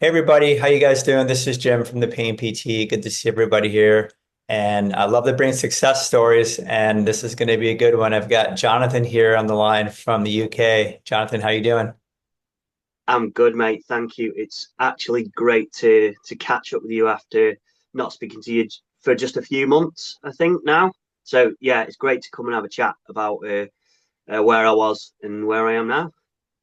Hey everybody, how you guys doing? This is Jim from the Pain PT. Good to see everybody here. And I love to bring success stories, and this is going to be a good one. I've got Jonathan here on the line from the UK. Jonathan, how you doing? I'm good, mate. Thank you. It's actually great to catch up with you after not speaking to you for just a few months, I think now. So yeah, it's great to come and have a chat about where I was and where I am now.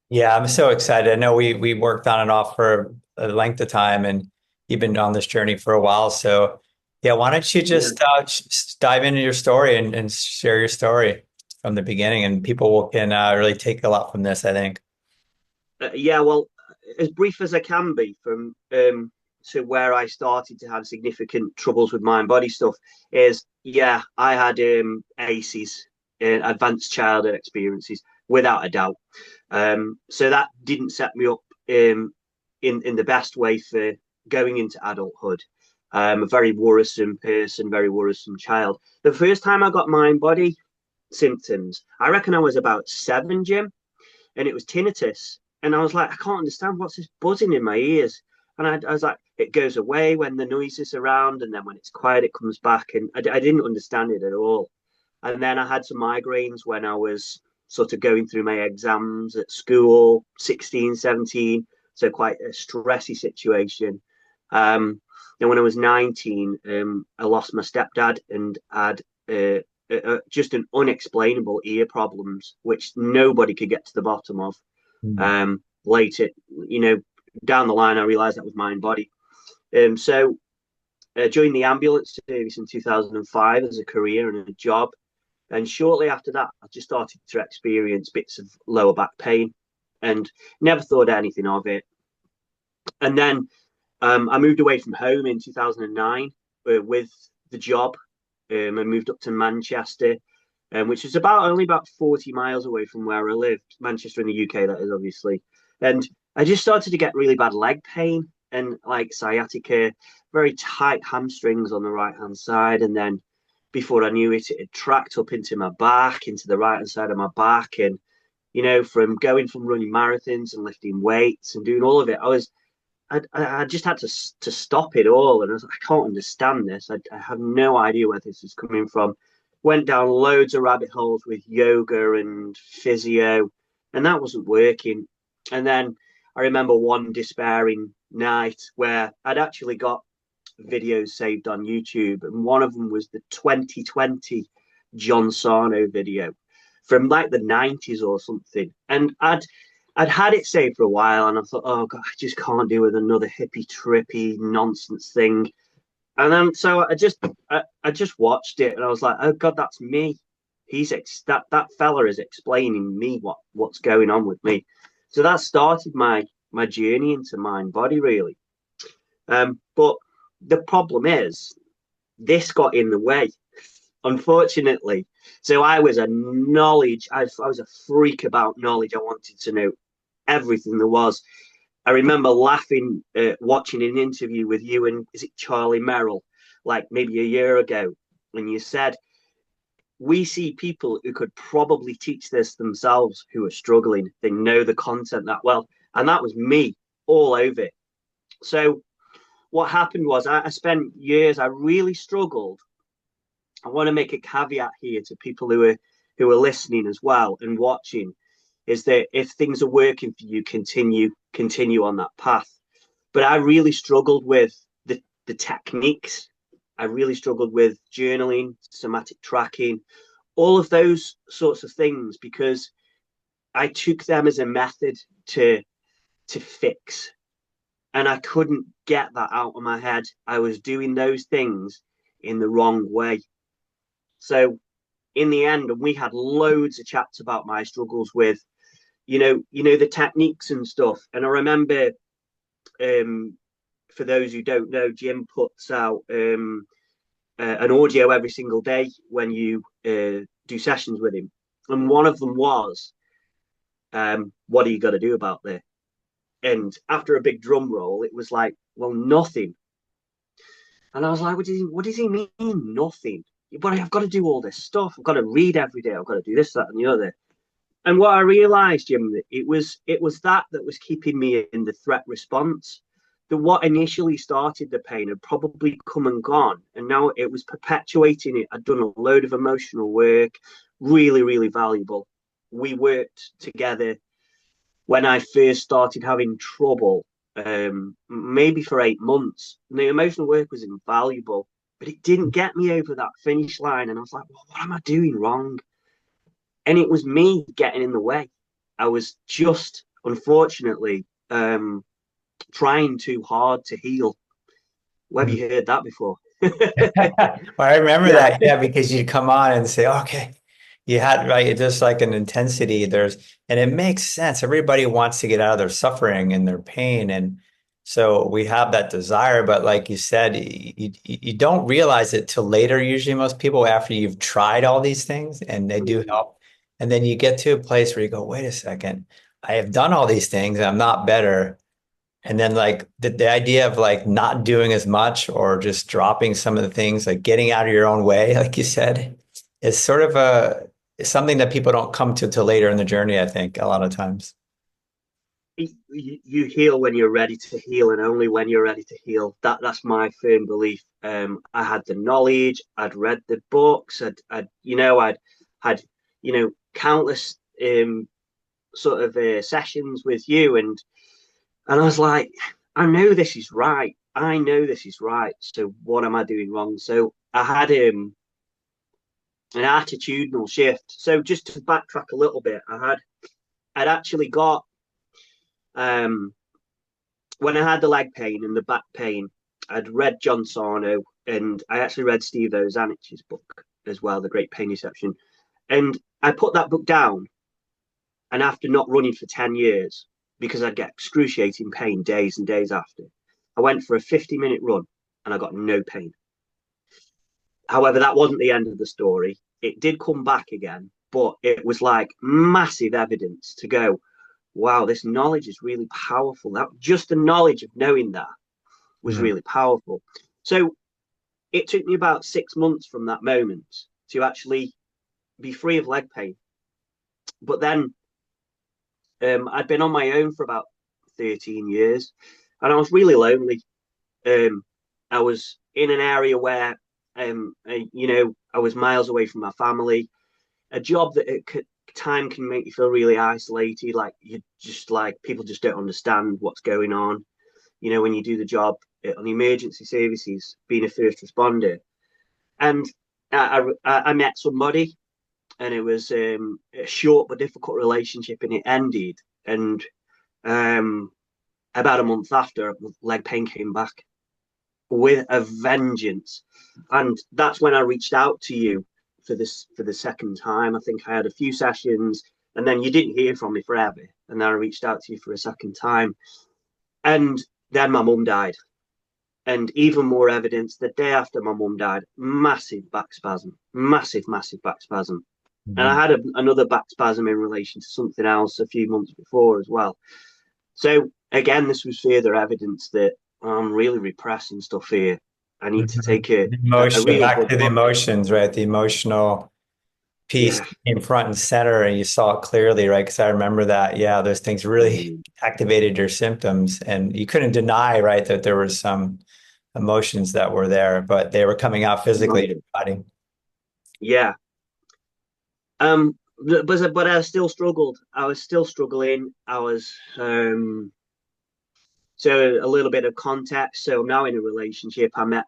Yeah, I'm so excited. I know we worked on and off for a length of time, and you've been on this journey for a while. So yeah, why don't you Yeah. just dive into your story and share your story from the beginning, and can really take a lot from this, I think. Yeah, well, as brief as I can be from to where I started to have significant troubles with mind body stuff is yeah, I had ACEs, advanced childhood experiences, without a doubt. So that didn't set me up in the best way for going into adulthood. A very worrisome person, very worrisome child. The first time I got mind body symptoms, I reckon I was about seven, Jim, and it was tinnitus. And I was like, I can't understand what's this buzzing in my ears. And I was like, it goes away when the noise is around, and then when it's quiet, it comes back. And I didn't understand it at all. And then I had some migraines when I was sort of going through my exams at school, 16, 17. So quite a stressy situation. Then when I was 19, I lost my stepdad and had just an unexplainable ear problems, which nobody could get to the bottom of. Hmm. Later, down the line, I realized that was mind body. So joined the ambulance service in 2005 as a career and a job. And shortly after that, I just started to experience bits of lower back pain and never thought anything of it. And then I moved away from home in 2009 with the job. I moved up to Manchester, which is only about 40 miles away from where I lived. Manchester in the UK, that is obviously. And I just started to get really bad leg pain and like sciatica, very tight hamstrings on the right hand side. And then before I knew it, it had tracked up into my back, into the right hand side of my back. And, from running marathons and lifting weights and doing all of it, I just had to stop it all, and I was like, I can't understand this. I have no idea where this is coming from. Went down loads of rabbit holes with yoga and physio, and that wasn't working. And then I remember one despairing night where I'd actually got videos saved on YouTube, and one of them was the 2020 John Sarno video from like the 90s or something. And I'd had it saved for a while, and I thought, oh god, I just can't do with another hippie trippy nonsense thing. And then so I just watched it, and I was like, oh god, that's me. That fella is explaining me what's going on with me. So that started my journey into mind body really. But the problem is this got in the way, unfortunately. So I was a freak about knowledge. I wanted to know everything there was. I remember laughing watching an interview with you and is it Charlie Merrill, like maybe a year ago, when you said we see people who could probably teach this themselves who are struggling. They know the content that well, and that was me all over it. So what happened was I spent years. I really struggled. I want to make a caveat here to people who are listening as well and watching is that if things are working for you, continue on that path. But I really struggled with the techniques. I really struggled with journaling, somatic tracking, all of those sorts of things because I took them as a method to fix, and I couldn't get that out of my head. I was doing those things in the wrong way. So in the end, and we had loads of chats about my struggles with the techniques and stuff. And I remember, um, for those who don't know, Jim puts out an audio every single day when you do sessions with him, and one of them was, "What are you got to do about this?" And after a big drum roll, it was like, "Well, nothing." And I was like, "What does he mean, nothing?" But I've got to do all this stuff. I've got to read every day. I've got to do this, that, and the other. And what I realized, Jim, it was that was keeping me in the threat response. what initially started the pain had probably come and gone, and now it was perpetuating it. I'd done a load of emotional work, really, really valuable. We worked together when I first started having trouble, maybe for 8 months. And the emotional work was invaluable, but it didn't get me over that finish line. And I was like, well, what am I doing wrong? And it was me getting in the way. I was just, unfortunately, trying too hard to heal. Have you heard that before? Well, I remember Yeah. that, yeah, because you'd come on and say, okay, you had, right, it's just like an intensity there's, and it makes sense. Everybody wants to get out of their suffering and their pain. And so we have that desire, but like you said, you don't realize it till later, usually most people after you've tried all these things and they do help. And then you get to a place where you go, wait a second, I have done all these things and I'm not better. And then like the idea of like not doing as much or just dropping some of the things, like getting out of your own way, like you said, is sort of something that people don't come to till later in the journey, I think, a lot of times. You heal when you're ready to heal, and only when you're ready to heal. That's my firm belief. I had the knowledge, I'd read the books, I'd had countless sort of sessions with you, and I was like, I know this is right. I know this is right. So what am I doing wrong? So I had an attitudinal shift. So just to backtrack a little bit, I'd actually got um when I had the leg pain and the back pain, I'd read John Sarno, and I actually read Steve Ozanich's book as well, The Great Pain Deception. And I put that book down, and after not running for 10 years, because I'd get excruciating pain days and days after, I went for a 50-minute run and I got no pain. However, that wasn't the end of the story. It did come back again, but it was like massive evidence to go, wow, this knowledge is really powerful. That just the knowledge of knowing that was Mm. really powerful. So it took me about 6 months from that moment to actually be free of leg pain. But then I'd been on my own for about 13 years, and I was really lonely. I was in an area where, I was miles away from my family. A job that time can make you feel really isolated. Like you just like people just don't understand what's going on. When you do the job on the emergency services, being a first responder, and I met somebody, and it was a short but difficult relationship, and it ended. And um, about a month after, leg pain came back with a vengeance, and that's when I reached out to you for the second time. I think I had a few sessions, and then you didn't hear from me forever, and then I reached out to you for a second time, and then my mum died. And even more evidence, the day after my mum died, massive back spasm, massive back spasm. And I Mhm. had another back spasm in relation to something else a few months before as well. So again, this was further evidence that I'm really repressing stuff here. I need to Mhm. take a, The a emotion, real back good to the look. emotions, right? The emotional piece Yeah. in front and center, and you saw it clearly, right? Because I remember that, yeah, those things really Mm. activated your symptoms, and you couldn't deny, right, that there was some emotions that were there, but they were coming out physically in your body. Yeah. But I still struggled. I was still struggling. I was So a little bit of context. So I'm now in a relationship. I met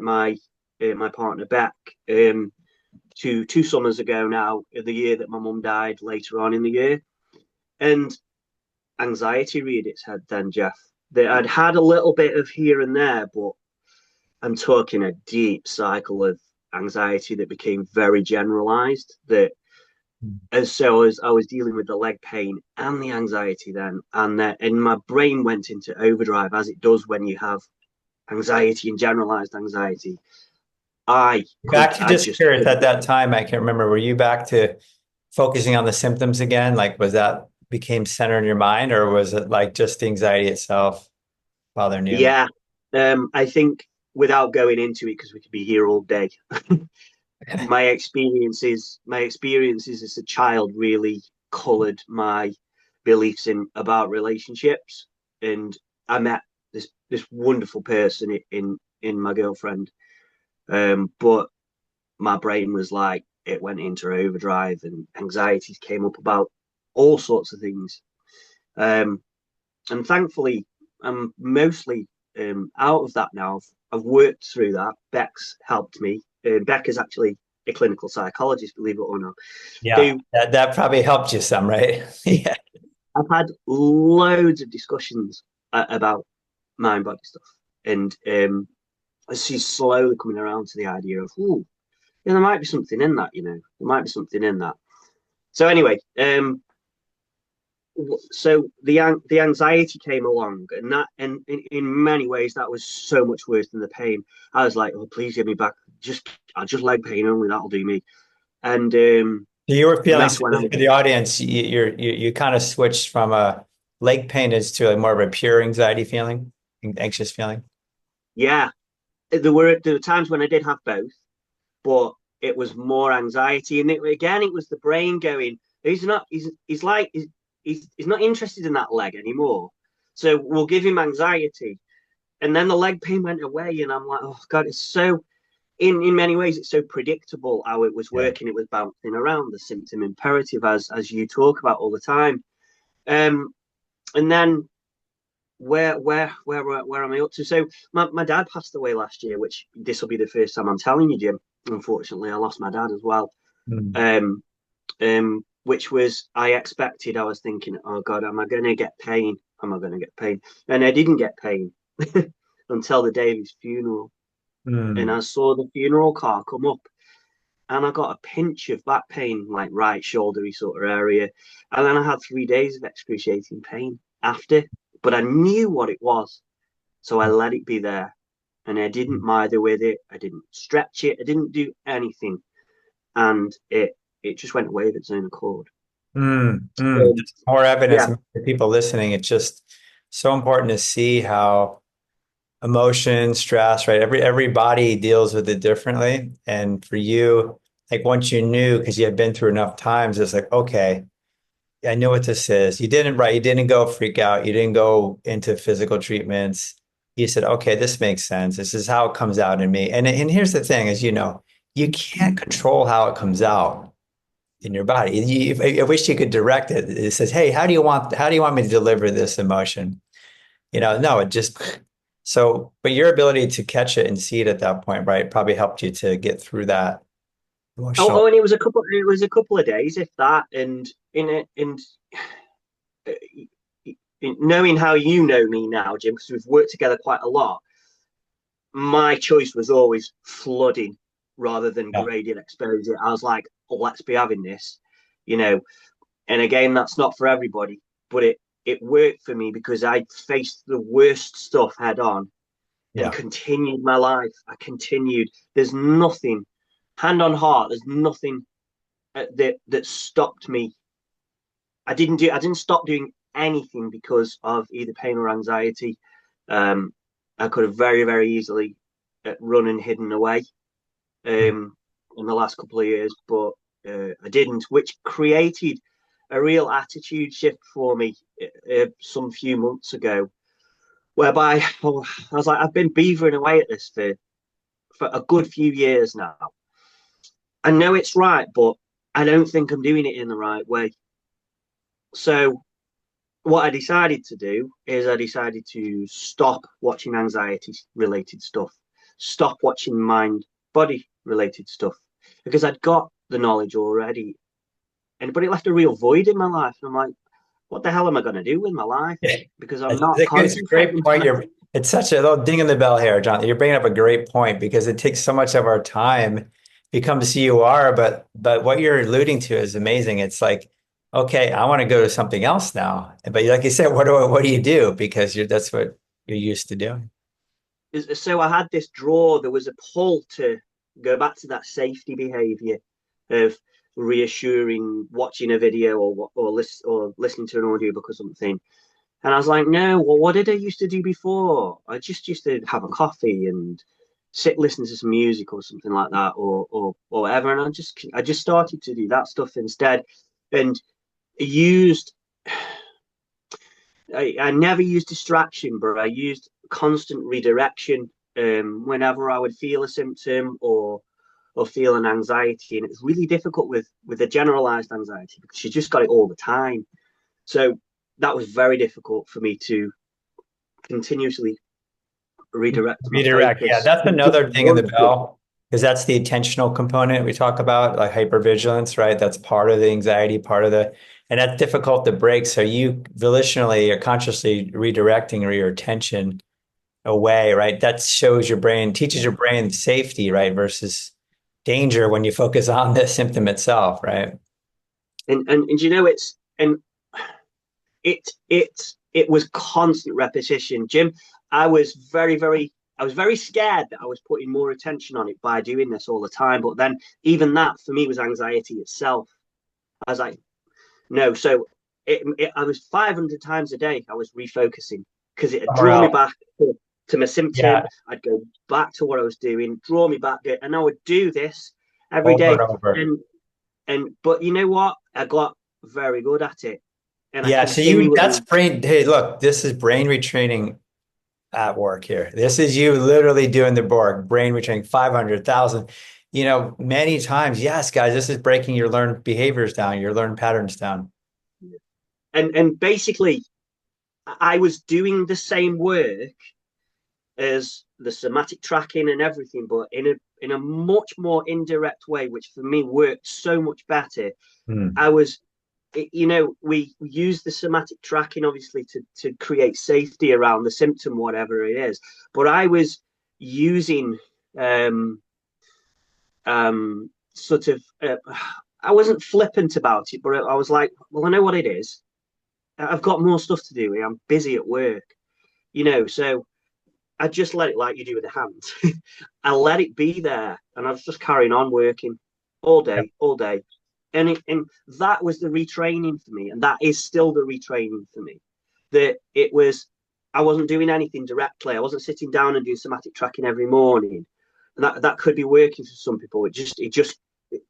my partner Beck two summers ago now, the year that my mum died later on in the year. And anxiety reared its head then, Jeff. That I'd had a little bit of here and there, but I'm talking a deep cycle of anxiety that became very generalized. That as I was dealing with the leg pain and the anxiety then, and my brain went into overdrive as it does when you have anxiety and generalized anxiety. Back to I just just curious at couldn't. that time, I can't remember, were you back to focusing on the symptoms again? Like, was that became center in your mind, or was it like just the anxiety itself bothering you? Yeah, I think without going into it because we could be here all day. My experiences as a child really coloured my beliefs in about relationships, and I met this this wonderful person in my girlfriend. But my brain was like, it went into overdrive, and anxieties came up about all sorts of things. Um, and thankfully, I'm mostly out of that now. I've worked through that. Beck's helped me. Beck is actually a clinical psychologist, believe it or not, Yeah, who that probably helped you some, right? Yeah. I've had loads of discussions about mind body stuff. And she's slowly coming around to the idea of, oh, yeah, there might be something in that, there might be something in that. So anyway, so the anxiety came along, and that, and in many ways that was so much worse than the pain. I was like, oh, please get me back. I'll just leg pain only. That'll do me. And You were feeling, that's so when I, just for the audience, you kind of switched from a leg pain is to like more of a pure anxiety feeling, anxious feeling. yeah, there were times when I did have both, but it was more anxiety. And again, it was the brain going, he's like, he's not interested in that leg anymore. So we'll give him anxiety. And then the leg pain went away. And I'm like, oh God, it's so, in many ways, it's so predictable how it was Yeah. working. It was bouncing around the symptom imperative, as you talk about all the time. Um, and then where am I up to? So my dad passed away last year, which this will be the first time I'm telling you, Jim. Unfortunately, I lost my dad as well. Mm. Which was, I expected. I was thinking, oh God, am I going to get pain? Am I going to get pain? And I didn't get pain until the day of his funeral. And Mm. I saw the funeral car come up, and I got a pinch of back pain, like right shouldery sort of area. And then I had 3 days of excruciating pain after, but I knew what it was. So I let it be there, and I didn't mither with it. I didn't stretch it. I didn't do anything. And it just went away of its own accord. Mm. Mm. Um, Just more evidence yeah. for people listening. It's just so important to see how emotion, stress, right? Every body deals with it differently. And for you, like once you knew, because you had been through enough times, it's like, okay, I know what this is. You didn't, right? You didn't go freak out. You didn't go into physical treatments. You said, okay, this makes sense. This is how it comes out in me. And here's the thing, as you know, you can't control how it comes out in your body. I wish you could direct it. It says, hey, how do you want me to deliver this emotion? No, it just so, but your ability to catch it and see it at that point, right, probably helped you to get through that Oh, emotional. and it was a couple of days, if that. And in it, and uh, knowing how you know me now, Jim, because we've worked together quite a lot, my choice was always flooding rather than Yeah. gradient exposure. I was like, oh, let's be having this, you know. And again, that's not for everybody, but it worked for me because I faced the worst stuff head on and Yeah. continued my life. I continued. There's nothing, hand on heart, there's nothing that stopped me. I didn't stop doing anything because of either pain or anxiety. Um, I could have very easily run and hidden away in the last couple of years, but I didn't, which created a real attitude shift for me some few months ago, whereby I was like, I've been beavering away at this for a good few years now. I know it's right, but I don't think I'm doing it in the right way. So what I decided to do is I decided to stop watching anxiety related stuff, stop watching mind body related stuff because I'd got the knowledge already. But it left a real void in my life. And I'm like, what the hell am I going to do with my life? Yeah. Because I'm It's not it's a great concentrating. point. It's such a little ding in the bell here, John. You're bringing up a great point because it takes so much of our time becomes who you are, but what you're alluding to is amazing. It's like, okay, I want to go to something else now. But like you said, what do you do? Because that's what you're used to doing. So I had this draw. There was a pull to go back to that safety behavior of reassuring, watching a video or listening to an audiobook or something. And I was like, no, well, what did I used to do before? I just used to have a coffee and sit listen to some music or something like that or whatever. And I just started to do that stuff instead. And used I never used distraction, but I used constant redirection whenever I would feel a symptom or feel an anxiety, and it's really difficult with a generalized anxiety because you just got it all the time. So that was very difficult for me to continuously redirect my Redirect. Yeah, focus. that's Just another thing in one the thing. bell because that's the attentional component we talk about, like hypervigilance, right? That's part of the anxiety, part of and that's difficult to break. So you volitionally or consciously redirecting your attention away, right? That shows your brain, teaches Yeah. your brain safety, right? Versus danger when you focus on the symptom itself, right? And you know it was constant repetition, Jim. I was very scared that I was putting more attention on it by doing this all the time. But then even that for me was anxiety itself. I was like, no. So I was 500 times a day. I was refocusing because it had Somewhere drawn me else. back to my symptom. Yeah, I'd go back to what I was doing, draw me back, and I would do this every over and day. over. And but you know what? I got very good at it, and I Yeah, so that's continually. brain. Hey, look, this is brain retraining at work here. This is you literally doing the Borg, brain retraining 500,000. Many times, yes, guys, this is breaking your learned behaviors down, your learned patterns down. And basically I was doing the same work as the somatic tracking and everything, but in a much more indirect way, which for me worked so much better. Hmm. I was, we use the somatic tracking obviously to create safety around the symptom, whatever it is. But I was using um, sort of, I wasn't flippant about it, but I was like, well, I know what it is. I've got more stuff to do. I'm busy at work, so I just let it like you do with the hands. I let it be there, and I was just carrying on working all day, and that was the retraining for me, and that is still the retraining for me. That it was, I wasn't doing anything directly. I wasn't sitting down and doing somatic tracking every morning, and that could be working for some people. It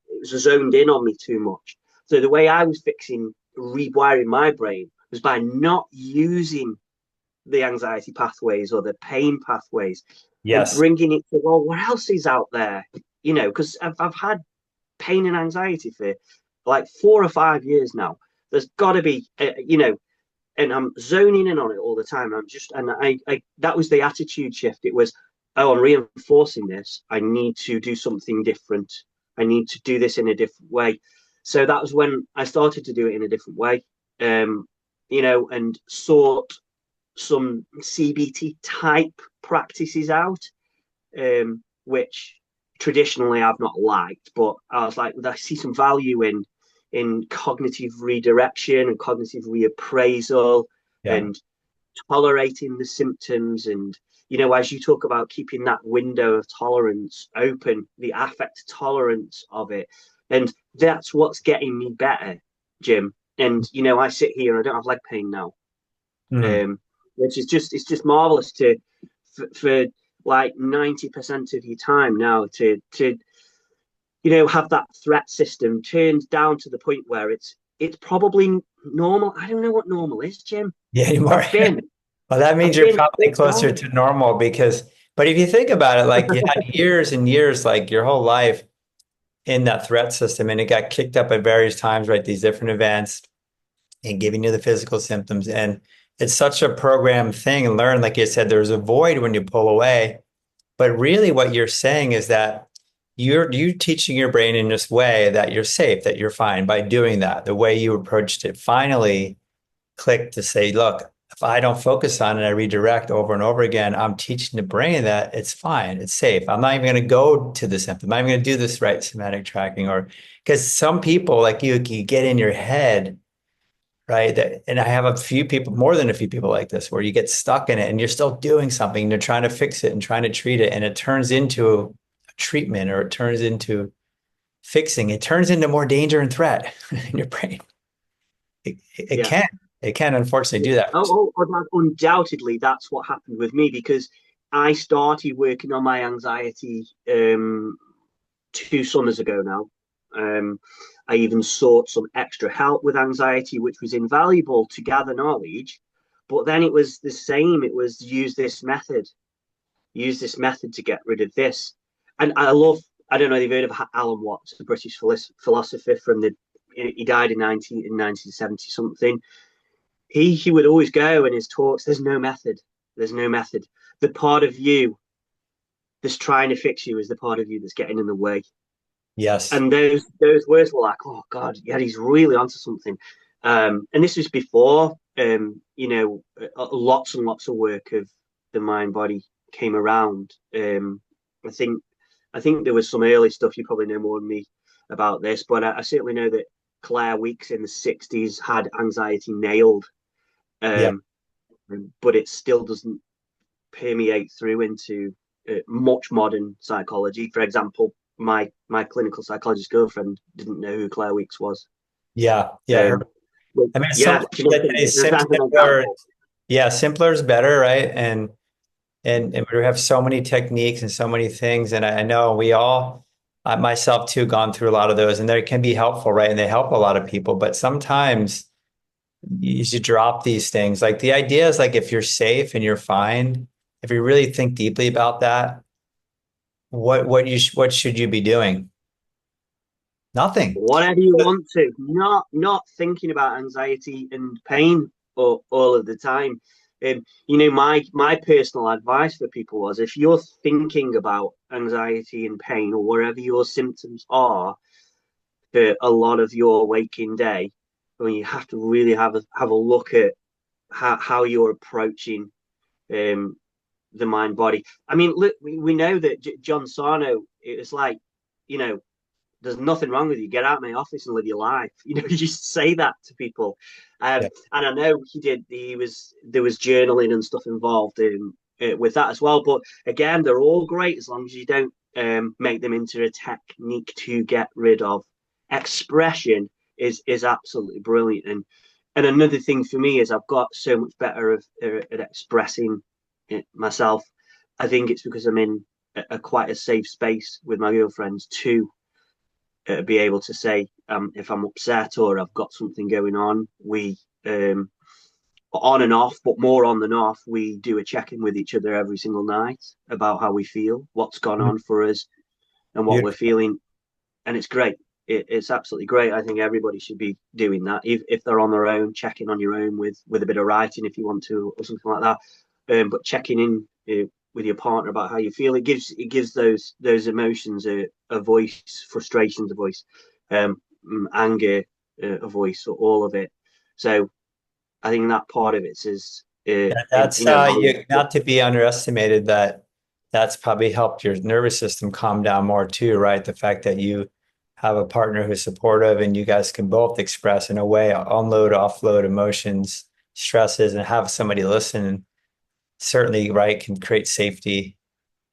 was zoned in on me too much. So the way I was fixing rewiring my brain was by not using the anxiety pathways or the pain pathways and Yes. bringing it to, well, what else is out there? Because I've had pain and anxiety for like 4 or 5 years now. There's got to be, and I'm zoning in on it all the time. And that was the attitude shift. It was, oh, I'm reinforcing this. I need to do something different. I need to do this in a different way. So that was when I started to do it in a different way, and sort some CBT type practices out, which traditionally I've not liked, but I was like, I see some value in cognitive redirection and cognitive reappraisal Yeah. and tolerating the symptoms. And as you talk about keeping that window of tolerance open, the affect tolerance of it, and that's what's getting me better, Jim. And I sit here, I don't have leg pain now, Hmm. which is just, it's just marvelous to for like 90% of your time now to have that threat system turned down to the point where it's probably normal. I don't know what normal is, Jim. Yeah, anymore. I've been Well, that means I've you're been probably up closer down. to normal but if you think about it, like you had years and years, like your whole life in that threat system, and it got kicked up at various times, right? These different events and giving you the physical symptoms. And it's such a program thing and learn, like you said, there's a void when you pull away. But really what you're saying is that you teaching your brain in this way that you're safe, that you're fine by doing that. The way you approached it finally clicked to say, look, if I don't focus on it, I redirect over and over again, I'm teaching the brain that it's fine, it's safe. I'm not even going to go to the symptom. I'm not even going to do this right somatic tracking or because some people like you get in your head, right? And I have a few people, more than a few people like this, where you get stuck in it and you're still doing something. You're trying to fix it and trying to treat it. And it turns into a treatment or it turns into fixing. It turns into more danger and threat in your brain. It Yeah. can. It can unfortunately do that. Undoubtedly, that's what happened with me because I started working on my anxiety 2 summers ago now. I even sought some extra help with anxiety, which was invaluable to gather knowledge. But then it was the same. It was use this method to get rid of this. And I love, I don't know if you've heard of Alan Watts, the British philosopher from the, he died in 1970 something. He would always go in his talks, there's no method. There's no method. The part of you that's trying to fix you is the part of you that's getting in the way. Yes. And those words were like, oh God, yeah, he's really onto something. And this was before, lots and lots of work of the mind body came around. I think I think there was some early stuff. You probably know more than me about this, but I certainly know that Claire Weeks in the '60s had anxiety nailed, Yeah. um, but it still doesn't permeate through into much modern psychology. For example, my clinical psychologist girlfriend didn't know who Claire Weeks was. Yeah. Yeah. Um, but I mean, some yeah, people do you know, that is that's an simpler. example. Yeah, simpler is better, right? And we have so many techniques and so many things. And I know we all, I myself too, gone through a lot of those, and they can be helpful, right? And they help a lot of people. But sometimes you should drop these things. Like the idea is like if you're safe and you're fine, if you really think deeply about that, what should you be doing? Nothing. Whatever you want to, not thinking about anxiety and pain all of the time. My personal advice for people was if you're thinking about anxiety and pain or whatever your symptoms are for a lot of your waking day, I mean, you have to really have a look at how you're approaching um, the mind body. I mean, look, we know that John Sarno, it's like, you know, there's nothing wrong with you. Get out of my office and live your life. You just say that to people. Yeah. And I know he did. There was journaling and stuff involved in with that as well. But again, they're all great as long as you don't make them into a technique to get rid of. Expression is absolutely brilliant. And another thing for me is I've got so much better at expressing it myself. I think it's because I'm in quite a safe space with my girlfriends too, be able to say if I'm upset or I've got something going on. We on and off, but more on than off, we do a check-in with each other every single night about how we feel, what's gone on for us, and what we're Beautiful. feeling, and it's great. It's absolutely great. I think everybody should be doing that. If they're on their own, checking on your own with a bit of writing if you want to, or something like that. But checking in with your partner about how you feel, it gives those emotions a voice, frustrations a voice, um, anger a voice, or all of it. So I think that part of it is Yeah, in that's how not to be underestimated that that's probably helped your nervous system calm down more too, right? The fact that you have a partner who's supportive and you guys can both express in a way, unload, offload emotions, stresses, and have somebody listen certainly, right, can create safety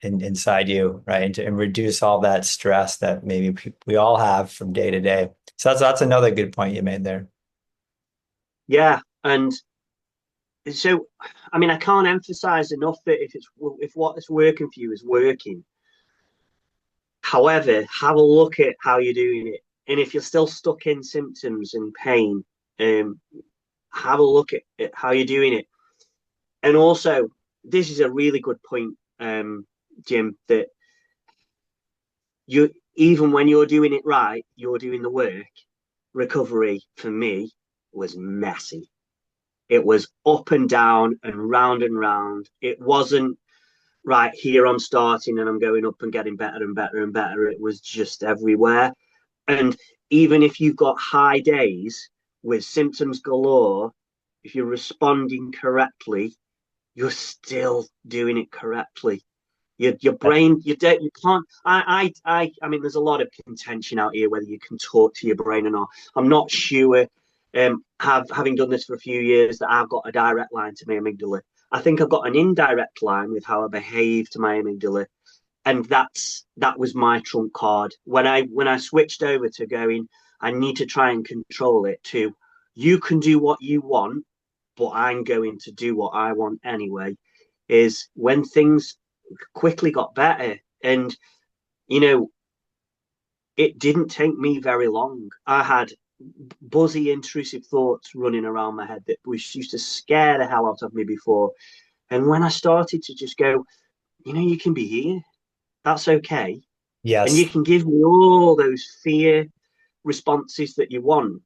inside you, right? And reduce all that stress that maybe we all have from day to day. So that's another good point you made there. yeah. And so I mean I can't emphasize enough that if what is working for you is working. However, have a look at how you're doing it, and if you're still stuck in symptoms and pain, um, have a look at how you're doing it. And also, this is a really good point, Jim, that you even when you're doing it right, you're doing the work. Recovery for me was messy. It was up and down and round and round. It wasn't right here. I'm starting and I'm going up and getting better and better and better. It was just everywhere. And even if you've got high days with symptoms galore, if you're responding correctly, you're still doing it correctly. Your brain, you can't. I mean, there's a lot of contention out here whether you can talk to your brain or not. I'm not sure. Having done this for a few years, that I've got a direct line to my amygdala. I think I've got an indirect line with how I behave to my amygdala, and that was my trump card when I switched over to going. I need to try and control it to you can do what you want, but I'm going to do what I want anyway. Is when things quickly got better. And, you know, it didn't take me very long. I had buzzy, intrusive thoughts running around my head that was used to scare the hell out of me before. And when I started to just go, you can be here, that's okay. And you Yes. can give me all those fear responses that you want,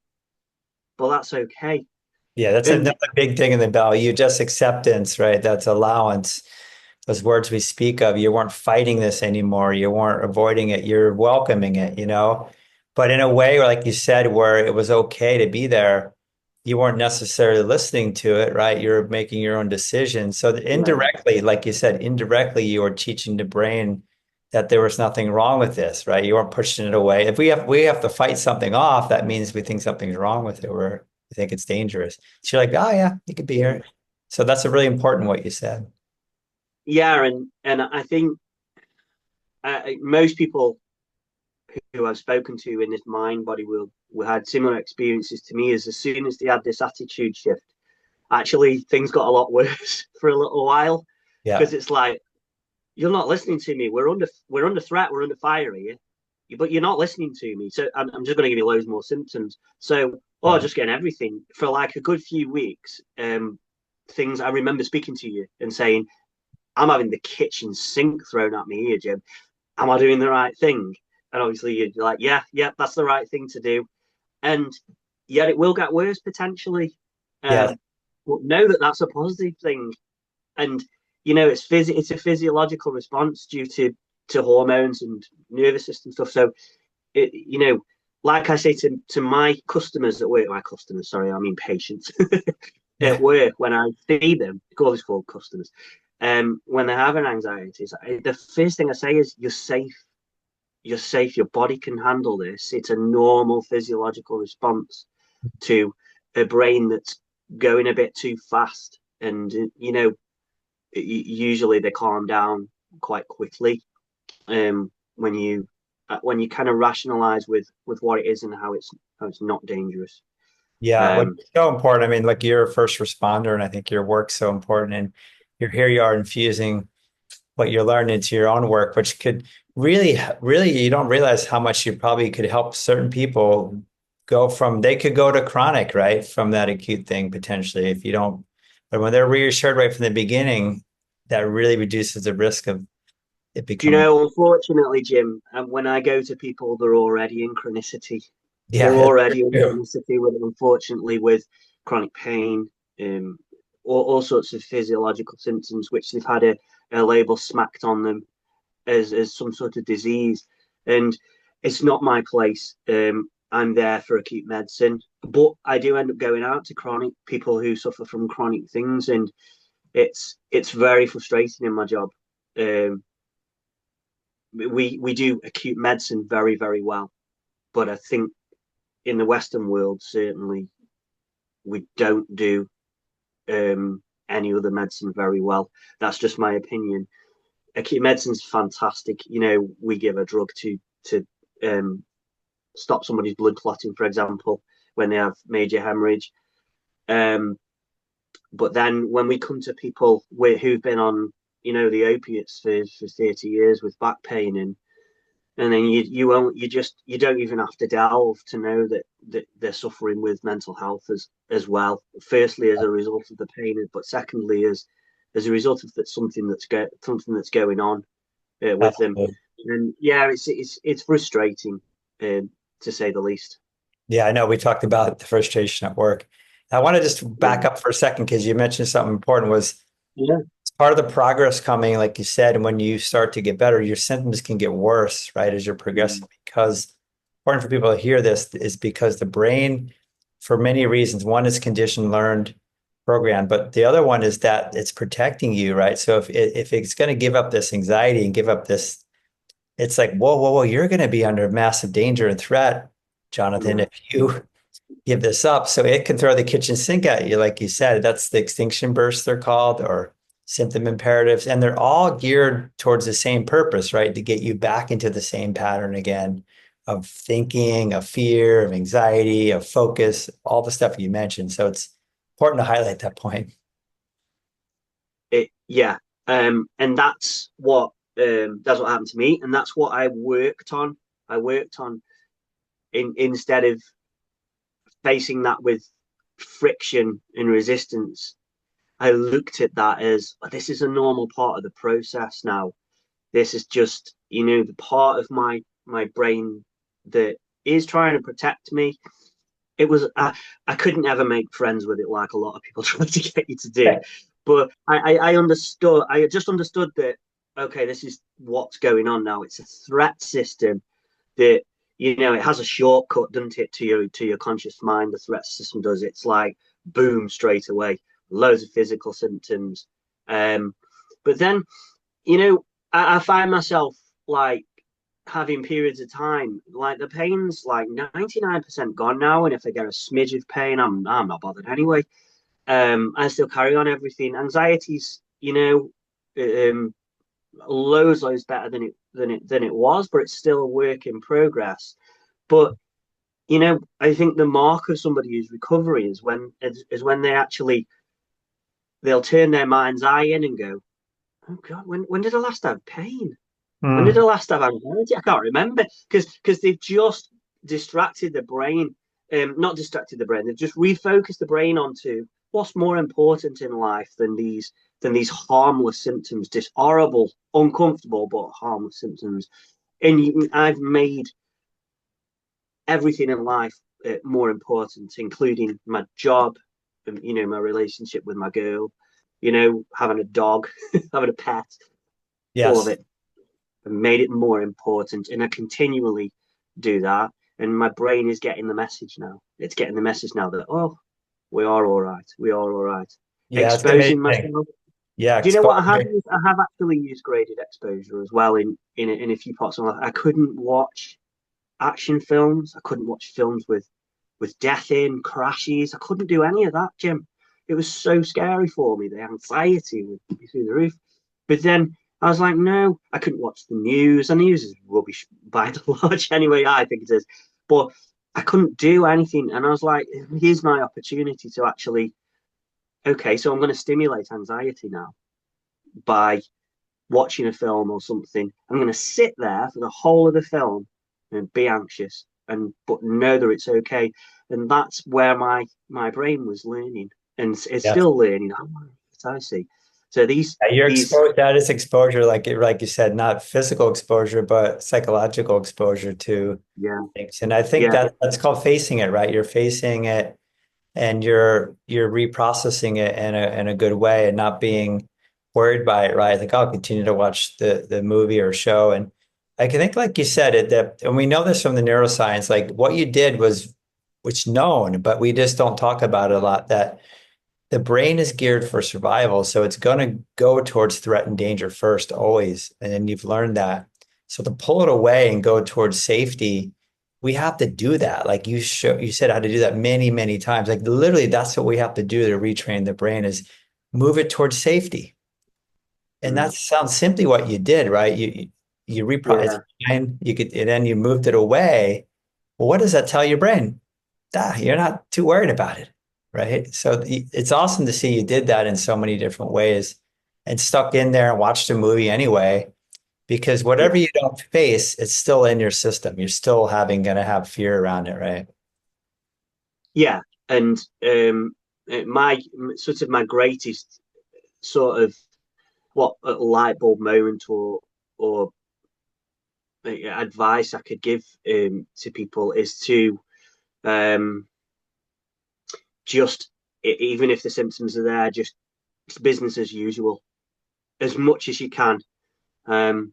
but that's okay. Yeah, that's And another big thing in the value, just acceptance, right? That's allowance. Those words we speak of, you weren't fighting this anymore. You weren't avoiding it. You're welcoming it, But in a way, like you said, where it was okay to be there, you weren't necessarily listening to it, right? You're making your own decisions. So yeah, indirectly, like you said, indirectly, you were teaching the brain that there was nothing wrong with this, right? You weren't pushing it away. If we have to fight something off, that means we think something's wrong with it, or we think it's dangerous. So you're like, oh yeah, you could be here. So that's a really important what you said. yeah, and I think most people who I've spoken to in this mind body will had similar experiences to me. As soon as they had this attitude shift, actually things got a lot worse for a little while Yeah. because it's like you're not listening to me. We're under threat. We're under fire here, but you're not listening to me. So I'm just going to give you loads more symptoms. So Right. just getting everything for like a good few weeks. Things I remember speaking to you and saying, "I'm having the kitchen sink thrown at me here, Jim. Am I doing the right thing?" And obviously you're like, "Yeah, yeah, that's the right thing to do." And yet it will get worse potentially. Yeah. But know that that's a positive thing, and it's a physiological response due to hormones and nervous system stuff. So it like I say to my customers at work, my customers, sorry, I mean patients at Yeah. work when I see them, it's called customers. When they're having anxieties, the first thing I say is, "You're safe. You're safe. Your body can handle this. It's a normal physiological response to a brain that's going a bit too fast." And usually they calm down quite quickly when you kind of rationalize with what it is and how it's not dangerous. Yeah. Well, Um, it's so important. I mean, like you're a first responder, and I think your work's so important. And here you are infusing what you're learning into your own work, which could really, really, you don't realize how much you probably could help certain people they could go to chronic, right? From that acute thing potentially if you don't, but when they're reassured right from the beginning, that really reduces the risk of it do you becoming, know, unfortunately, Jim, when I go to people, they're already in chronicity. They're yeah, it's already in true. chronicity unfortunately, with chronic pain, um, all sorts of physiological symptoms, which they've had a label smacked on them as some sort of disease. And it's not my place. I'm there for acute medicine, but I do end up going out to chronic people who suffer from chronic things, and it's very frustrating in my job. Um, we do acute medicine very very well, but I think in the Western world certainly we don't do any other medicine very well. That's just my opinion. Acute medicine's fantastic. We give a drug to um, stop somebody's blood clotting, for example, when they have major hemorrhage. Um, but then when we come to people who've been on, the opiates for 30 years with back pain, and then you don't even have to delve to know that they're suffering with mental health as well. Firstly, as a result of the pain, but secondly, as a result of that something that's going on with them. Absolutely. And yeah, it's frustrating, to say the least. Yeah, I know we talked about the frustration at work. I want to just back Yeah, up for a second because you mentioned something important was yeah, part of the progress coming, like you said, and when you start to get better, your symptoms can get worse, right, as you're progressing. mm, Because important for people to hear this is because the brain, for many reasons, one is conditioned, learned, programmed, but the other one is that it's protecting you, right? So if it's going to give up this anxiety and give up this, it's like, whoa, whoa, whoa, you're going to be under massive danger and threat, Jonathan, yeah. if you give this up. So it can throw the kitchen sink at you, like you said. That's the extinction bursts they're called, or symptom imperatives. And they're all geared towards the same purpose, right? To get you back into the same pattern again of thinking, of fear, of anxiety, of focus, all the stuff you mentioned. So it's important to highlight that point. Yeah. And that's what happened to me, and that's what I worked on. I worked on instead of facing that with friction and resistance, I looked at that as this is a normal part of the process now. This is just, the part of my brain that is trying to protect me. It was I couldn't ever make friends with it like a lot of people try to get you to do, but I understood. I just understood that okay, this is what's going on now. It's a threat system that it has a shortcut, doesn't it, to your conscious mind. The threat system does. It's like boom straight away, loads of physical symptoms. But then I find myself like having periods of time like the pain's like 99% gone now, and if I get a smidge of pain, I'm not bothered anyway. I still carry on everything. Anxiety's loads better than it was, but it's still a work in progress. But I think the mark of somebody who's recovery is when they'll turn their mind's eye in and go, oh God, when did I last have pain? When did I Hmm. last have anxiety? I can't remember because they've just distracted the brain. Not distracted the brain. They've just refocused the brain onto what's more important in life than these harmless symptoms, this horrible, uncomfortable but harmless symptoms. And I've made everything in life more important, including my job, and, my relationship with my girl, having a dog, having a pet, all of Yes. it and made it more important. And I continually do that. And my brain is getting the message now. It's getting the message now that, oh, we are all right. We are all right. Yeah, it's Exposing amazing. myself. Yeah, Do you know what I have exposure. used? I have actually used graded exposure as well in a few parts of my life. I couldn't watch action films. I couldn't watch films with death in, crashes. I couldn't do any of that, Jim. It was so scary for me. The anxiety would be through the roof. But then I was like, no, I couldn't watch the news. The news is rubbish by and large, anyway. I think it is, but I couldn't do anything. And I was like, here's my opportunity to actually, okay, so I'm going to stimulate anxiety now by watching a film or something. I'm going to sit there for the whole of the film and be anxious and but know that it's okay. And that's where my brain was learning, and it's Yes. still learning. I see. So You're these exposed, that is exposure, like you said, not physical exposure, but psychological exposure to yeah things. And I think yeah that's called facing it, right? You're facing it and you're reprocessing it in a good way and not being worried by it, right? Like I'll continue to watch the movie or show. And I can think like you said it that and we know this from the neuroscience, like what you did was which known, but we just don't talk about it a lot, that the brain is geared for survival. So it's going to go towards threat and danger first, always. And then you've learned that. So to pull it away and go towards safety, we have to do that. Like you said how to do that many, many times. Like literally, that's what we have to do to retrain the brain is move it towards safety. And that mm, sounds simply what you did, right? You repro it's yeah fine. You could, and then you moved it away. Well, what does that tell your brain? You're not too worried about it, right? So it's awesome to see you did that in so many different ways and stuck in there and watched the movie anyway, because whatever yeah you don't face, it's still in your system. You're still going to have fear around it, right? yeah. And my sort of my greatest sort of what a light bulb moment or advice I could give to people is to um, just even if the symptoms are there, just business as usual as much as you can. Um,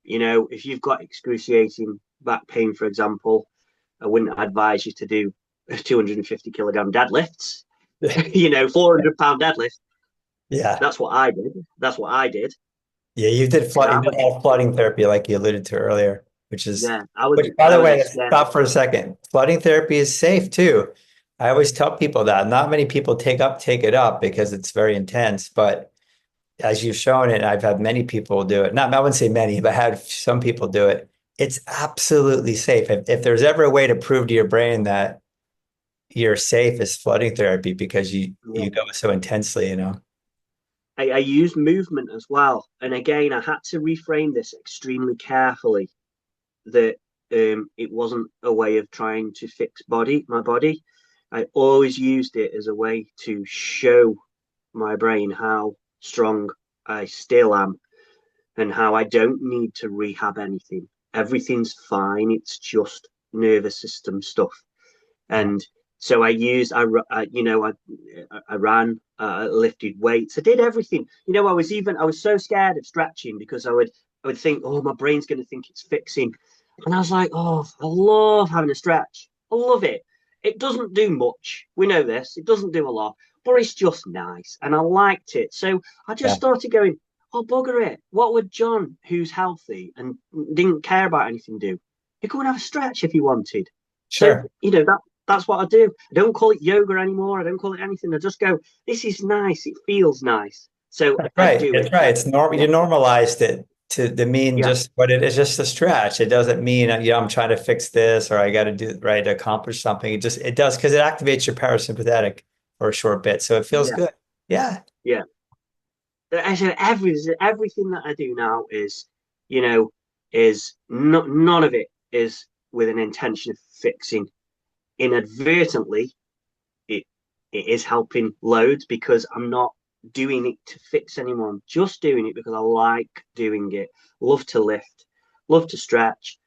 if you've got excruciating back pain, for example, I wouldn't advise you to do 250 kilogram deadlifts. 400-pound deadlift. Yeah. That's what I did. That's what I did. Yeah, And you did a lot of flooding therapy like you alluded to earlier, yeah, I was which by I the was a way, step. stop for a second. Flooding therapy is safe too. I always tell people that. Not many people take it up because it's very intense, but as you've shown it, I've had many people do it. Not, I wouldn't say many, but I had some people do it. It's absolutely safe. If there's ever a way to prove to your brain that you're safe, is flooding therapy because you Yeah. go so intensely, you know. I used movement as well, and again, I had to reframe this extremely carefully. That it wasn't a way of trying to fix my body. I always used it as a way to show my brain how strong I still am and how I don't need to rehab anything. Everything's fine. It's just nervous system stuff. Yeah. And so I ran, lifted weights. I did everything. I was so scared of stretching because I would think, oh, my brain's going to think it's fixing. And I was like, oh, I love having a stretch. I love it. It doesn't do much. We know this. It doesn't do a lot, but it's just nice. And I liked it. So I just Yeah. started going, oh, bugger it. What would John, who's healthy and didn't care about anything, do? He'd go and have a stretch if he wanted. So, Sure. that's what I do. I don't call it yoga anymore. I don't call it anything. I just go, this is nice. It feels nice. So That's I right. do It's it. right. It's normal. Yeah. You normalized it to mean Yeah. just what it is, just a stretch. It doesn't mean, I'm trying to fix this or I got to do right to accomplish something. It does because it activates your parasympathetic for a short bit. So it feels Yeah. good. Yeah. Yeah. I said everything that I do now is, you know, is not none of it is with an intention of fixing. Inadvertently, it it is helping loads because I'm not doing it to fix anyone. I'm just doing it because I like doing it. Love to lift, love to stretch.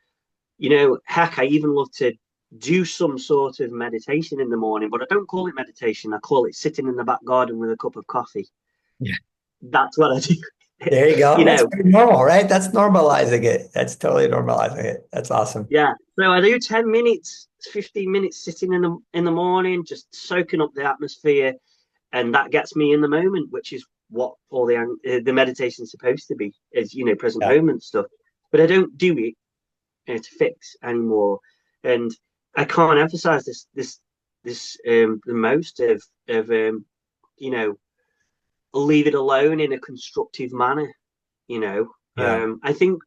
Heck, I even love to do some sort of meditation in the morning, but I don't call it meditation. I call it sitting in the back garden with a cup of coffee. Yeah. That's what I do. There you go. you That's know, pretty normal, right? That's normalizing it. That's totally normalizing it. That's awesome. yeah. So I do 10 minutes, 15 minutes sitting in the morning, just soaking up the atmosphere, and that gets me in the moment, which is what all the meditation is supposed to be, is present Yeah. moment stuff. But I don't do it to fix anymore, and I can't emphasize this the most of you know leave it alone in a constructive manner. You know, Yeah. I think,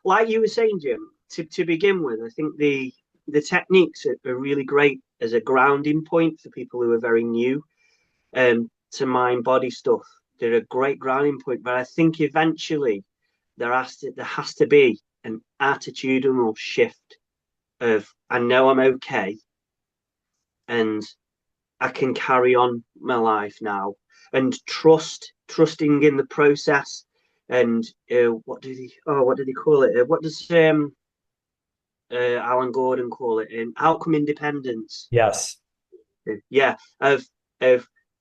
like you were saying, Jim, to begin with, I think the techniques are really great as a grounding point for people who are very new to mind body stuff. They're a great grounding point, but I think eventually there has to be an attitudinal shift of I know I'm okay and I can carry on my life now and trusting in the process. And what did he call it? What does Alan Gordon call it? Outcome independence. Yes. Yeah, of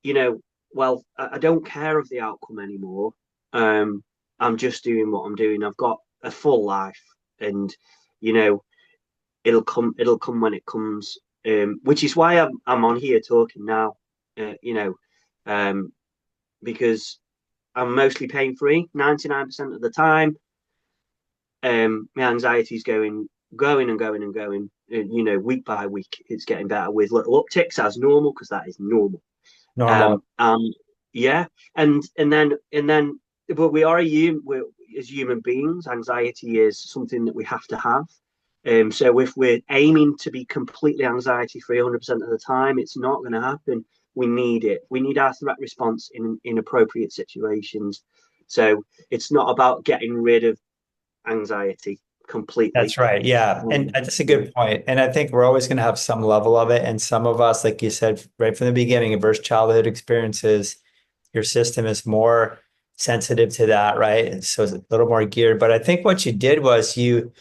you know, well, I don't care of the outcome anymore. I'm just doing what I'm doing. I've got a full life, and you know, it'll come when it comes. Which is why I'm on here talking now. Uh, you know, um, because I'm mostly pain free, 99% of the time. My anxiety is going and going and going. Week by week, it's getting better with little upticks as normal because that is normal. Normal. Um, um, yeah, and then, but we are we're, as human beings, anxiety is something that we have to have. So if we're aiming to be completely anxiety free 100% of the time, it's not going to happen. We need it. We need our threat response in appropriate situations. So it's not about getting rid of anxiety completely. That's right. Yeah. And that's a Yeah, good point. And I think we're always going to have some level of it. And some of us, like you said, right from the beginning, adverse childhood experiences, your system is more sensitive to that, right? And so it's a little more geared. But I think what you did was the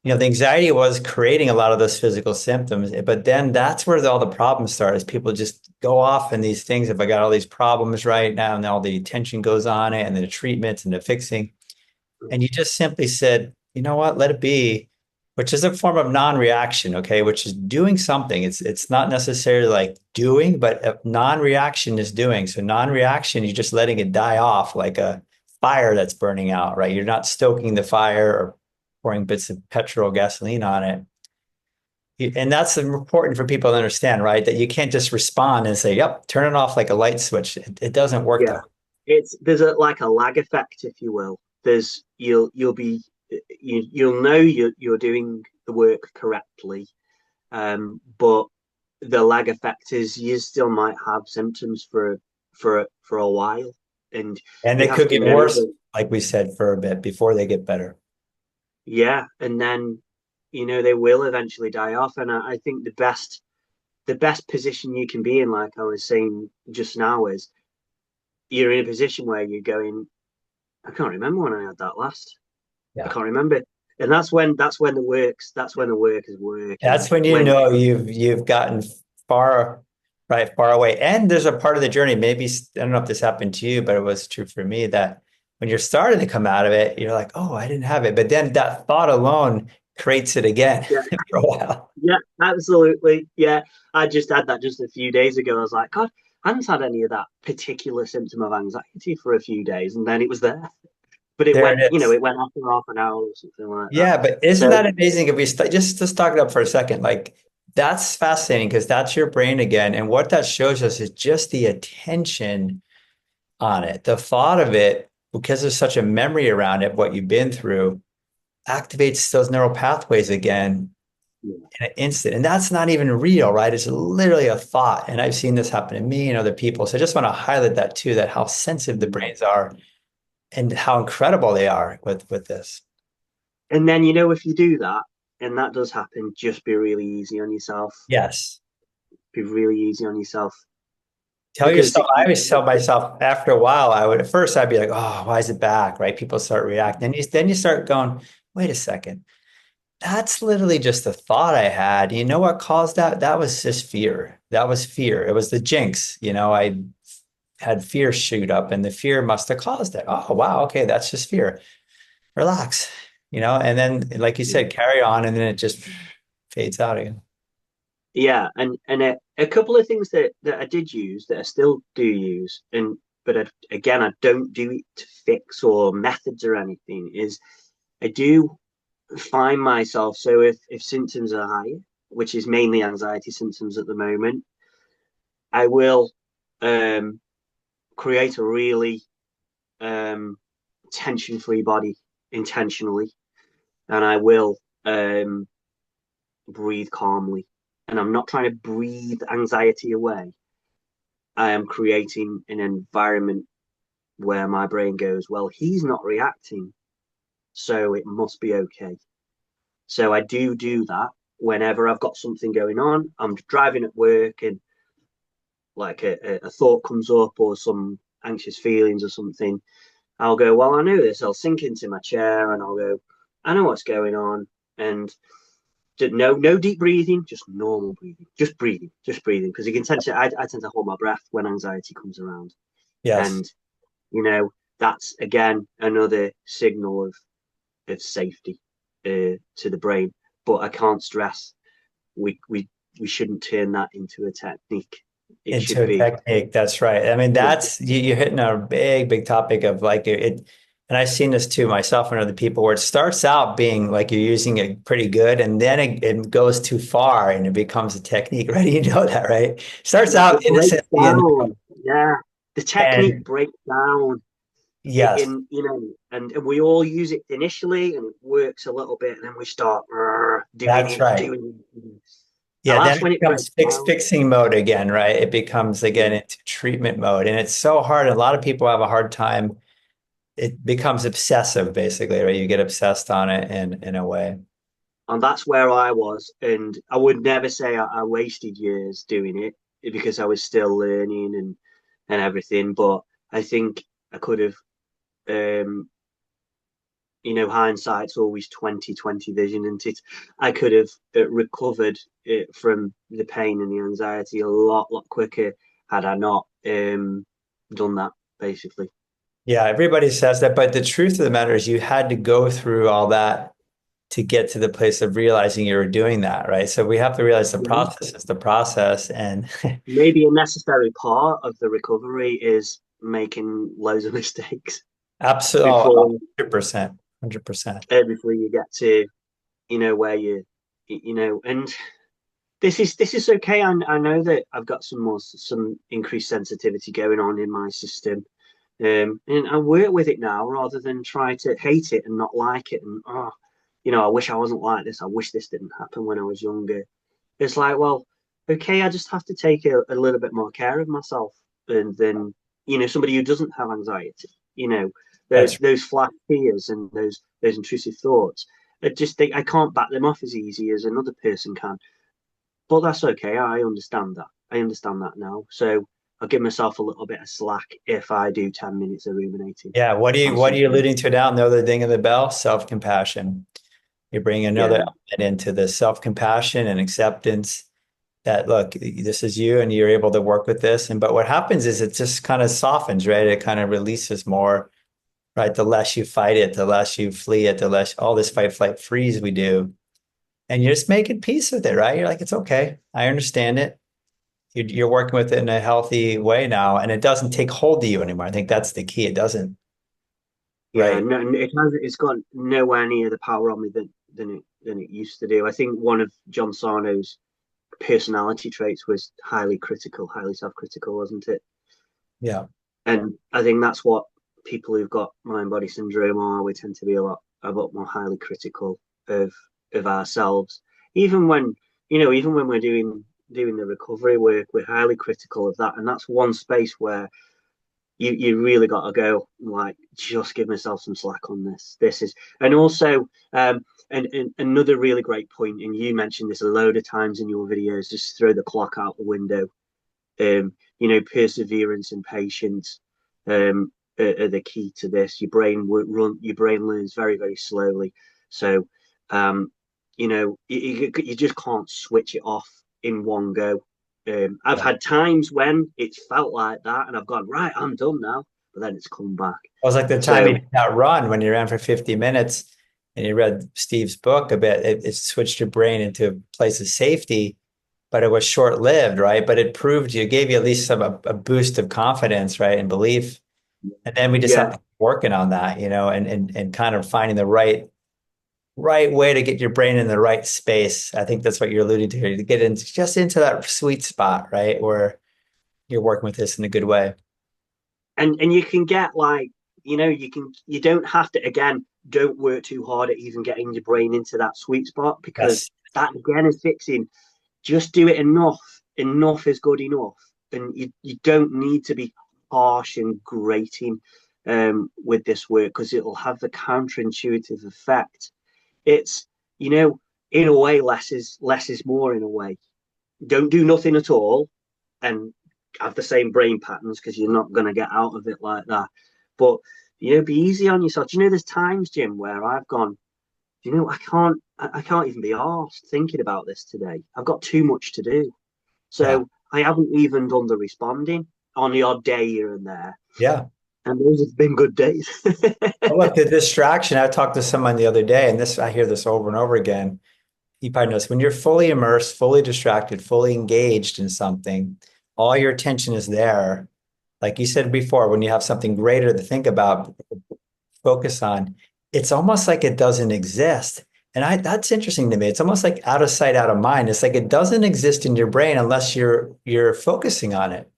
anxiety was creating a lot of those physical symptoms. But then that's where all the problems start is people just go off in these things. If I got all these problems right now, and all the attention goes on it and the treatments and the fixing. And you just simply said, you know what, let it be, which is a form of non-reaction, okay, which is doing something. It's not necessarily like doing, but non-reaction is doing. So non-reaction, you're just letting it die off like a fire that's burning out, right? You're not stoking the fire or pouring bits of petrol, gasoline on it. And that's important for people to understand, right? That you can't just respond and say, yep, turn it off like a light switch. It doesn't work yeah. that way. There's like a lag effect, if you will. You'll know you're doing the work correctly, but the lag effect is you still might have symptoms for a while, and And you they have could to get know worse, that. like we said, for a bit before they get better. Yeah, and then they will eventually die off, and I think the best the best position you can be in, like I was saying just now, is you're in a position where you're going, I can't remember when I had that last. I Yeah. can't remember. And that's when the work is working. That's when you When know you've gotten far, right, far away. And there's a part of the journey, maybe, I don't know if this happened to you, but it was true for me that when you're starting to come out of it, you're like, oh, I didn't have it. But then that thought alone creates it again yeah, for a while. yeah, absolutely. Yeah. I just had that just a few days ago. I was like, God, I haven't had any of that particular symptom of anxiety for a few days, and then it was there. But it There went, it is. it went after half an hour or something like that. Yeah, but isn't So that amazing if we just talk it up for a second? Like that's fascinating because that's your brain again. And what that shows us is just the attention on it. The thought of it, because there's such a memory around it, what you've been through, activates those neural pathways again yeah. in an instant. And that's not even real, right? It's literally a thought. And I've seen this happen to me and other people. So I just want to highlight that too, that how sensitive the brains are and how incredible they are with this. And then, if you do that, and that does happen, just be really easy on yourself. Yes. Be really easy on yourself. Tell Because yourself, I always tell myself after a while, I would at first I'd be like, oh, why is it back? Right? People start reacting. Then you start going, wait a second. That's literally just a thought I had. You know what caused that? That was just fear. That was fear. It was the jinx. I had fear shoot up and the fear must have caused it. Oh, wow. Okay. That's just fear. Relax, and then, like you said, carry on and then it just fades out again. yeah, and a couple of things that I did use that I still do use, again, I don't do it to fix or methods or anything. Is I do find myself, so if symptoms are high, which is mainly anxiety symptoms at the moment, I will um create a really um tension free body intentionally, and I will breathe calmly. And I'm not trying to breathe anxiety away. I am creating an environment where my brain goes, well, he's not reacting, so it must be okay. So I do that whenever I've got something going on. I'm driving at work and like a thought comes up or some anxious feelings or something. I'll go, well, I know this. I'll sink into my chair and I'll go, I know what's going on. And no deep breathing, just normal breathing, just breathing. Because you can tend to, I tend to hold my breath when anxiety comes around. Yes. And, you know, that's again another signal of safety to the brain. But I can't stress we shouldn't turn that into a technique. It Into should a be, technique. That's right. I mean, yeah, you're hitting a big topic of like and I've seen this too myself and other people where it starts out being like you're using it pretty good and then it goes too far and it becomes a technique, right? You know that, right? It starts it out breaks innocently down. Yeah, the technique and breaks down yes, in and we all use it initially and it works a little bit and then we start that's right. doing it. And Yeah, then that's it when it becomes breaks down. fixing mode again, right? It becomes again Yeah. into treatment mode. And it's so hard. A lot of people have a hard time. It becomes obsessive, basically, right? You get obsessed on it in a way. And that's where I was, and I would never say I wasted years doing it because I was still learning and everything, but I think I could have um hindsight's always 20/20 vision, and I could have recovered from the pain and the anxiety a lot quicker had I not done that, basically. Yeah, everybody says that, but the truth of the matter is you had to go through all that to get to the place of realizing you were doing that, right? So we have to realize the Mhm. process is the process and Maybe a necessary part of the recovery is making loads of mistakes absolutely, oh, before 100%, 100%. before you get to where and this is okay. I know that I've got some increased sensitivity going on in my system. And I work with it now rather than try to hate it and not like it. And, I wish I wasn't like this. I wish this didn't happen when I was younger. It's like, well, okay, I just have to take a little bit more care of myself than, somebody who doesn't have anxiety, That's those flat fears and those intrusive thoughts. I can't back them off as easy as another person can. but that's okay. I understand that. I understand that now. So I'll give myself a little bit of slack if I do 10 minutes of ruminating Yeah. on What are you something. alluding to now? Another ding in the bell, self-compassion. You bring another Yeah. element into the self-compassion and acceptance that look, this is you and you're able to work with this. And but what happens is it just kind of softens, right? It kind of releases more, right? The less you fight it, the less you flee it, the less all this fight, flight, freeze we do. And you're just making peace with it, right? You're like, it's okay. I understand it. You're working with it in a healthy way now, and it doesn't take hold of you anymore. I think that's the key. It doesn't, Yeah, right? no, it has. It's got nowhere near the power on me than it used to do. I think one of John Sarno's personality traits was highly critical, highly self-critical, wasn't it? Yeah. And I think that's what people who've got mind body syndrome are. We tend to be a lot more highly critical of of ourselves. Even when even when we're doing the recovery work, we're highly critical of that. And that's one space where you really got to go like just give myself some slack on this. This is and also and another really great point, and you mentioned this a load of times in your videos, just throw the clock out the window. Perseverance and patience are the key to this. Your brain learns very, very slowly. So, you just can't switch it off in one go. I've Yeah. had times when it's felt like that, and I've gone right, I'm done now, but then it's come back. It was like the time you So did that run when you ran for 50 minutes and you read Steve's book a bit. It switched your brain into a place of safety, but it was short-lived, right? But it proved you, gave you at least a boost of confidence, right, and belief. And then we just have yeah, to keep working on that, and kind of finding the right way to get your brain in the right space. I think that's what you're alluding to here, to get into that sweet spot, right, where you're working with this in a good way. and you can get like you don't have to again don't work too hard at even getting your brain into that sweet spot because Yes. that again is fixing. Just do it enough. Enough is good enough, and you don't need to be harsh and grating with this work because it'll have the counterintuitive effect. It's you know in a way less is more in a way. Don't do nothing at all and have the same brain patterns because you're not going to get out of it like that. But be easy on yourself. There's times, Jim, where I've gone. I can't even be asked thinking about this today. I've got too much to do, Yeah. so I haven't even done the responding on the odd day here and there. Yeah. And those have been good days. Well, look, the distraction. I talked to someone the other day, and this I hear this over and over again. You probably notice when you're fully immersed, fully distracted, fully engaged in something, all your attention is there. Like you said before, when you have something greater to think about, focus on, it's almost like it doesn't exist. And that's interesting to me. It's almost like out of sight, out of mind. It's like it doesn't exist in your brain unless you're focusing on it,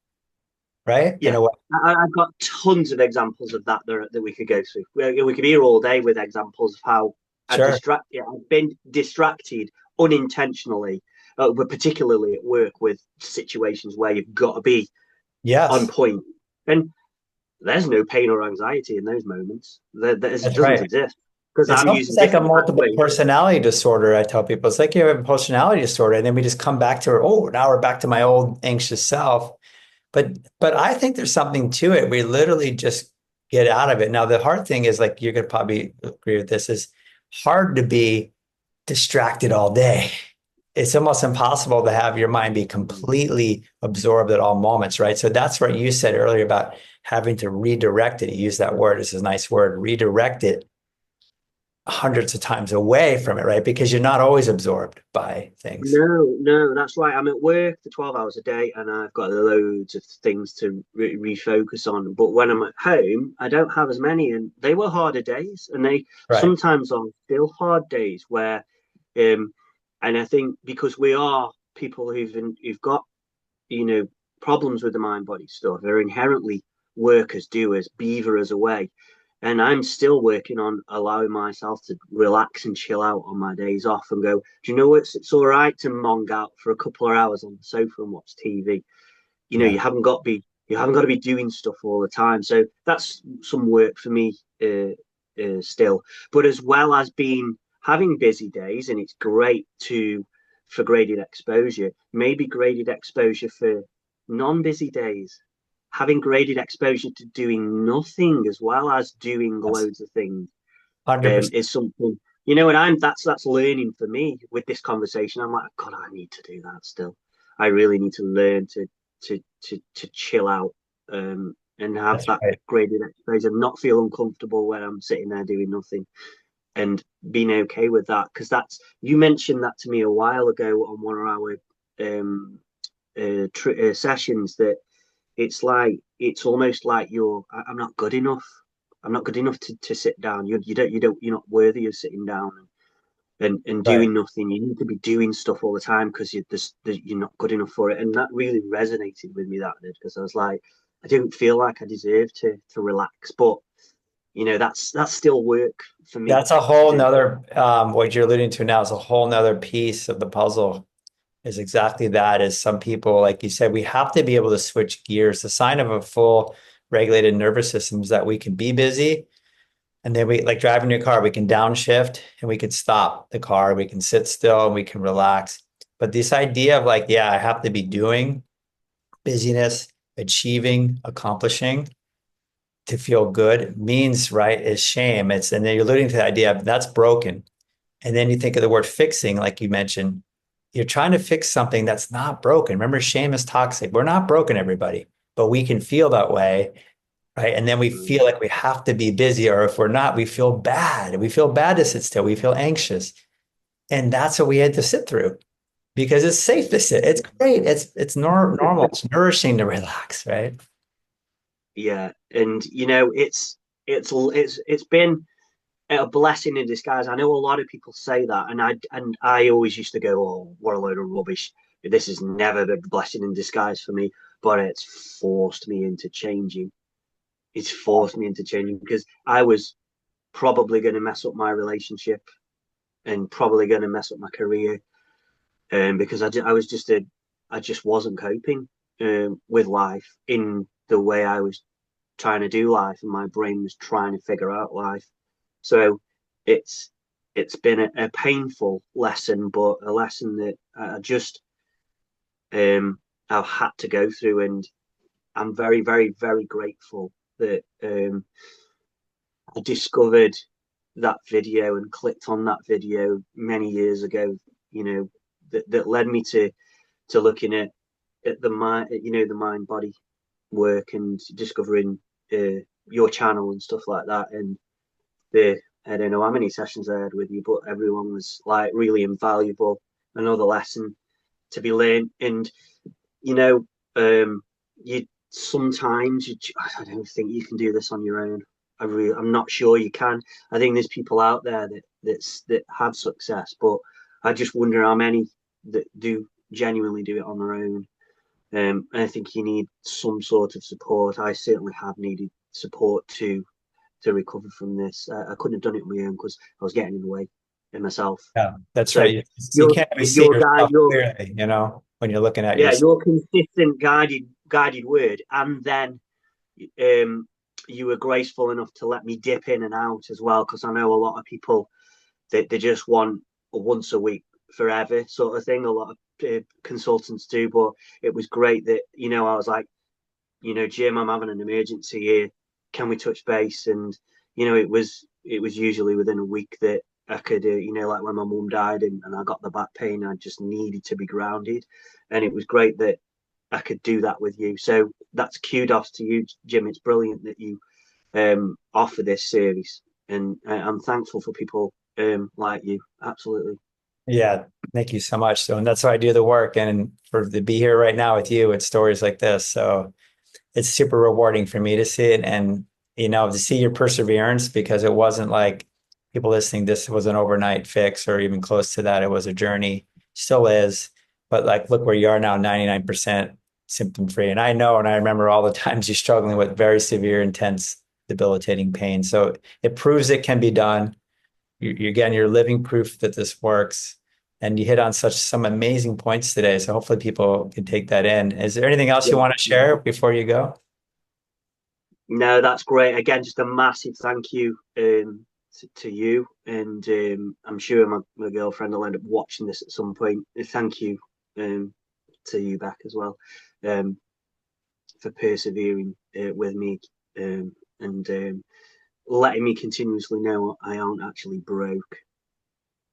right? In Yeah, a way. I've got tons of examples of that we could go through. We could be here all day with examples of how Sure. I've been distracted unintentionally, but particularly at work with situations where you've got to be on Yes, point. And there's no pain or anxiety in those moments. It that's doesn't right. exist because It's I'm almost using like a different multiple pathways. personality disorder. I tell people it's like you have a personality disorder, and then we just come back to, oh, now we're back to my old anxious self. But but I think there's something to it. We literally just get out of it. Now, the hard thing is, like you're gonna probably agree with this, is hard to be distracted all day. It's almost impossible to have your mind be completely absorbed at all moments, right? So that's what you said earlier about having to redirect it. You use that word. It's a nice word, redirect it hundreds of times away from it, right? Because you're not always absorbed by things. No, no, that's right. I'm at work for 12 hours a day and I've got loads of things to refocus on. But when I'm at home, I don't have as many. And they were harder days. And they Right. sometimes are still hard days where, um, and I think because we are people who've got, you know, problems with the mind body stuff, are inherently workers, doers, beaverers away. And I'm still working on allowing myself to relax and chill out on my days off and go, do you know what? It's all right to mong out for a couple of hours on the sofa and watch TV. Yeah. You haven't got to be doing stuff all the time. So that's some work for me still. But as well as being having busy days, and it's great to for graded exposure, maybe graded exposure for non-busy days, having graded exposure to doing nothing as well as doing Yes. loads of things, 100%. is something, you know. And that's learning for me with this conversation. I'm like, God, I need to do that still. I really need to learn to chill out, and have That's that right. graded exposure, not feel uncomfortable when I'm sitting there doing nothing, and being okay with that. Because that's, you mentioned that to me a while ago on one of our um, sessions, that it's almost like I'm not good enough. I'm not good enough to sit down. You're not worthy of sitting down and Right. doing nothing. You need to be doing stuff all the time because you're not good enough for it. And that really resonated with me, that did, because I was like, I didn't feel like I deserved to relax. But that's still work for me That's a to whole do. nother, what you're alluding to now is a whole nother piece of the puzzle is exactly that. Is some people, like you said, we have to be able to switch gears. The sign of a full regulated nervous system is that we can be busy and then we, like driving your car, we can downshift and we can stop the car, we can sit still and we can relax. But this idea of like, yeah, I have to be doing busyness, achieving, accomplishing to feel good means, right, is shame. It's, and then you're alluding to the idea of that's broken. And then you think of the word fixing, like you mentioned, you're trying to fix something that's not broken. Remember, shame is toxic. We're not broken, everybody, but we can feel that way, right? And then we feel like we have to be busy, or if we're not, we feel bad. We feel bad to sit still. We feel anxious. And that's what we had to sit through because it's safe to sit. It's great. Normal. It's nourishing to relax, right? Yeah, and it's been a blessing in disguise. I know a lot of people say that, and I always used to go, "Oh, what a load of rubbish! This has never been a blessing in disguise for me." But it's forced me into changing. It's forced me into changing because I was probably going to mess up my relationship and probably going to mess up my career, because I just wasn't coping with life in the way I was trying to do life, and my brain was trying to figure out life. So it's it's been a painful lesson, but a lesson that I just I've had to go through, and I'm very, very, very grateful that I discovered that video and clicked on that video many years ago. You know, that led me to looking at the mind, the mind body work, and discovering your channel and stuff like that. And the I don't know how many sessions I had with you, but everyone was like really invaluable. Another lesson to be learned, and you know, you sometimes I don't think you can do this on your own. I'm not sure you can. I think there's people out there that have success, but I just wonder how many that do genuinely do it on their own. And I think you need some sort of support. I certainly have needed support to recover from this. I couldn't have done it on my own because I was getting in the way in myself. Yeah, that's So right. You can't always see your guide, yourself clearly, when you're looking at yeah, yourself. your consistent guided word, and then um, you were graceful enough to let me dip in and out as well, because I know a lot of people they just want a once a week forever sort of thing. A lot of consultants do, but it was great that I was like, Jim, I'm having an emergency here. Can we touch base? And it was usually within a week that I could, like when my mum died and I got the back pain, I just needed to be grounded, and it was great that I could do that with you. So that's kudos to you, Jim. It's brilliant that you offer this service, and I'm thankful for people like you. Absolutely. Yeah, thank you so much. So, and that's why I do the work, and for to be here right now with you, it's stories like this. So it's super rewarding for me to see it, and to see your perseverance because it wasn't like people listening. This was an overnight fix, or even close to that. It was a journey, still is. But like, look where you are now, 99% symptom free. And I know, and I remember all the times you're struggling with very severe, intense, debilitating pain. So it proves it can be done. Again, you're living proof that this works. And you hit on some amazing points today. So hopefully people can take that in. Is there anything else you Yeah. want to share before you go? No, that's great. Again, just a massive thank you. to you, and I'm sure my girlfriend will end up watching this at some point. Thank you um, to you back as well um, for persevering with me and letting me continuously know I aren't actually broke.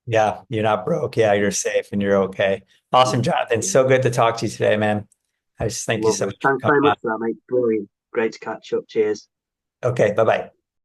Yeah, you're not broke. Yeah, you're safe and you're okay. Awesome, Jonathan. Yeah, So good to talk to you today, man. I just thank you so lovely. much for Thanks coming very on. much for that, mate. Brilliant. Great to catch up. Cheers. Okay, bye-bye.